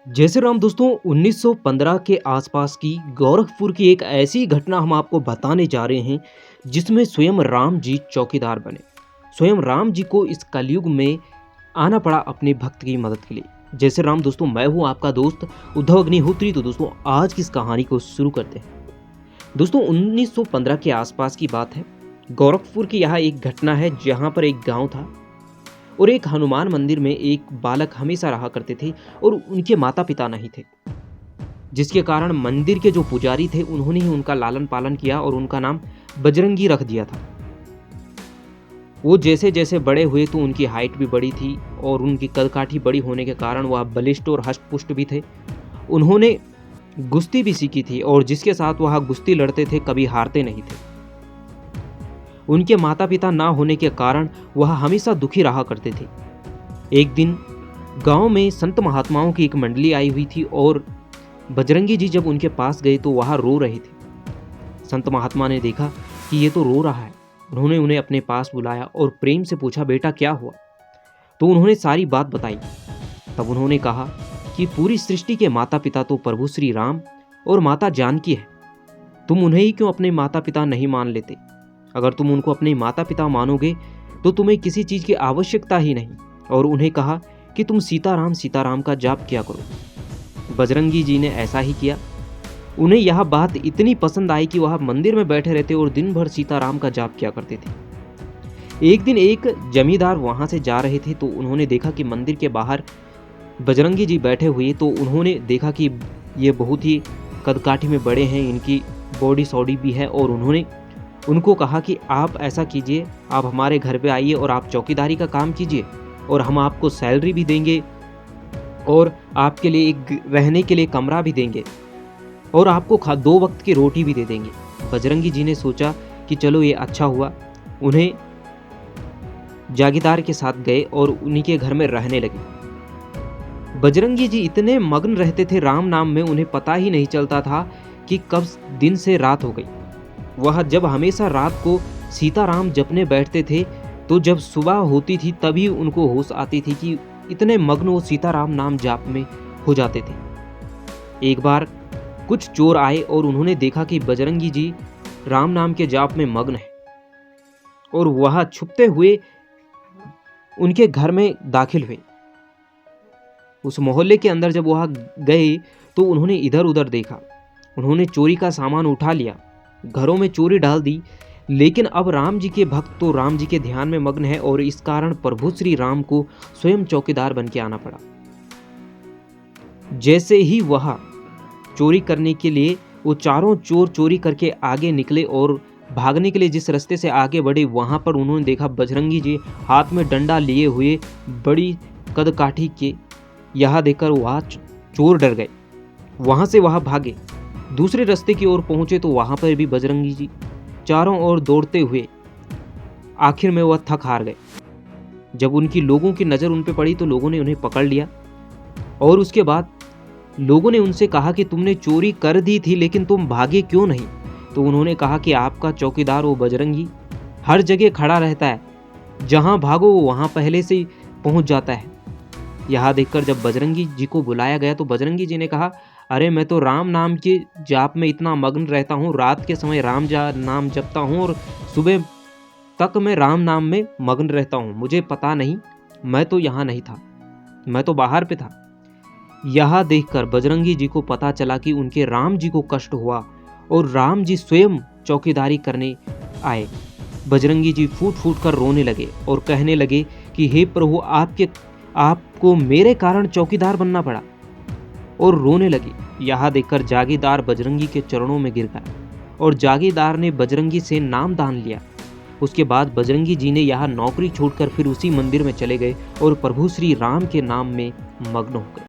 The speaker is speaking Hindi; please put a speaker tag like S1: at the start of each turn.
S1: जैसे राम दोस्तों 1915 के आसपास की गोरखपुर की एक ऐसी घटना हम आपको बताने जा रहे हैं जिसमें स्वयं राम जी चौकीदार बने। स्वयं राम जी को इस कलयुग में आना पड़ा अपने भक्त की मदद के लिए। जैसे राम दोस्तों मैं हूं आपका दोस्त उद्धव अग्निहोत्री। तो दोस्तों आज की इस कहानी को शुरू करते हैं। दोस्तों 1915 के आसपास की बात है। गोरखपुर की यहाँ एक घटना है जहाँ पर एक गाँव था और एक हनुमान मंदिर में एक बालक हमेशा रहा करते थे और उनके माता पिता नहीं थे, जिसके कारण मंदिर के जो पुजारी थे उन्होंने ही उनका लालन पालन किया और उनका नाम बजरंगी रख दिया था। वो जैसे जैसे बड़े हुए तो उनकी हाइट भी बड़ी थी और उनकी कदकाठी बड़ी होने के कारण वह बलिष्ठ और हष्टपुष्ट भी थे। उन्होंने गुस्ती भी सीखी थी और जिसके साथ वह गुस्ती लड़ते थे कभी हारते नहीं थे। उनके माता पिता ना होने के कारण वह हमेशा दुखी रहा करते थे। एक दिन गांव में संत महात्माओं की एक मंडली आई हुई थी और बजरंगी जी जब उनके पास गए तो वह रो रहे थे। संत महात्मा ने देखा कि ये तो रो रहा है। उन्होंने उन्हें अपने पास बुलाया और प्रेम से पूछा, बेटा क्या हुआ? तो उन्होंने सारी बात बताई। तब उन्होंने कहा कि पूरी सृष्टि के माता पिता तो प्रभु श्री राम और माता जानकी है। तुम उन्हें ही क्यों अपने माता पिता नहीं मान लेते? अगर तुम उनको अपने माता पिता मानोगे तो तुम्हें किसी चीज़ की आवश्यकता ही नहीं। और उन्हें कहा कि तुम सीताराम का जाप किया करो। बजरंगी जी ने ऐसा ही किया। उन्हें यह बात इतनी पसंद आई कि वह मंदिर में बैठे रहते और दिन भर सीताराम का जाप किया करते थे। एक दिन एक जमींदार वहां से जा रहे थे तो उन्होंने देखा कि मंदिर के बाहर बजरंगी जी बैठे हुए। तो उन्होंने देखा कि ये बहुत ही कदकाठी में बड़े हैं, इनकी बॉडी सॉडी भी है। और उन्होंने उनको कहा कि आप ऐसा कीजिए, आप हमारे घर पे आइए और आप चौकीदारी का काम कीजिए और हम आपको सैलरी भी देंगे और आपके लिए एक रहने के लिए कमरा भी देंगे और आपको 2 वक्त की रोटी भी दे देंगे। बजरंगी जी ने सोचा कि चलो ये अच्छा हुआ। उन्हें जागीरदार के साथ गए और उन्हीं के घर में रहने लगे। बजरंगी जी इतने मग्न रहते थे राम नाम में, उन्हें पता ही नहीं चलता था कि कब दिन से रात हो गई। वह जब हमेशा रात को सीताराम जपने बैठते थे तो जब सुबह होती थी तभी उनको होश आती थी कि इतने मग्न वो सीताराम नाम जाप में हो जाते थे। एक बार कुछ चोर आए और उन्होंने देखा कि बजरंगी जी राम नाम के जाप में मग्न है और वह छुपते हुए उनके घर में दाखिल हुए। उस मोहल्ले के अंदर जब वह गए तो उन्होंने इधर उधर देखा। उन्होंने चोरी का सामान उठा लिया, घरों में चोरी डाल दी। लेकिन अब राम जी के भक्त तो राम जी के ध्यान में मग्न है और इस कारण प्रभु श्री राम को स्वयं चौकीदार बन के आना पड़ा। जैसे ही वह चोरी करने के लिए वो चारों चोर चोरी करके आगे निकले और भागने के लिए जिस रास्ते से आगे बढ़े वहां पर उन्होंने देखा बजरंगी जी हाथ में डंडा लिए हुए बड़ी कदकाठी के। यह देखकर वह चोर डर गए, वहां से वह भागे। दूसरे रास्ते की ओर पहुंचे तो वहां पर भी बजरंगी जी चारों ओर दौड़ते हुए आखिर में वह थक हार गए। जब उनकी लोगों की नज़र उन पर पड़ी तो लोगों ने उन्हें पकड़ लिया और उसके बाद लोगों ने उनसे कहा कि तुमने चोरी कर दी थी लेकिन तुम भागे क्यों नहीं? तो उन्होंने कहा कि आपका चौकीदार वो बजरंगी हर जगह खड़ा रहता है, जहां भागो वो वहां पहले से ही पहुंच जाता है। यह देखकर जब बजरंगी जी को बुलाया गया तो बजरंगी जी ने कहा, अरे मैं तो राम नाम के जाप में इतना मग्न रहता हूँ, रात के समय नाम जपता हूँ और सुबह तक मैं राम नाम में मग्न रहता हूँ। मुझे पता नहीं, मैं तो यहाँ नहीं था, मैं तो बाहर पे था। यह देखकर बजरंगी जी को पता चला कि उनके राम जी को कष्ट हुआ और राम जी स्वयं चौकीदारी करने आए। बजरंगी जी फूट फूट कर रोने लगे और कहने लगे कि हे प्रभु, आपको मेरे कारण चौकीदार बनना पड़ा, और रोने लगे। यह देखकर जागीरदार बजरंगी के चरणों में गिर गया और जागीरदार ने बजरंगी से नाम दान लिया। उसके बाद बजरंगी जी ने यह नौकरी छोड़कर फिर उसी मंदिर में चले गए और प्रभु श्री राम के नाम में मग्न हो गए।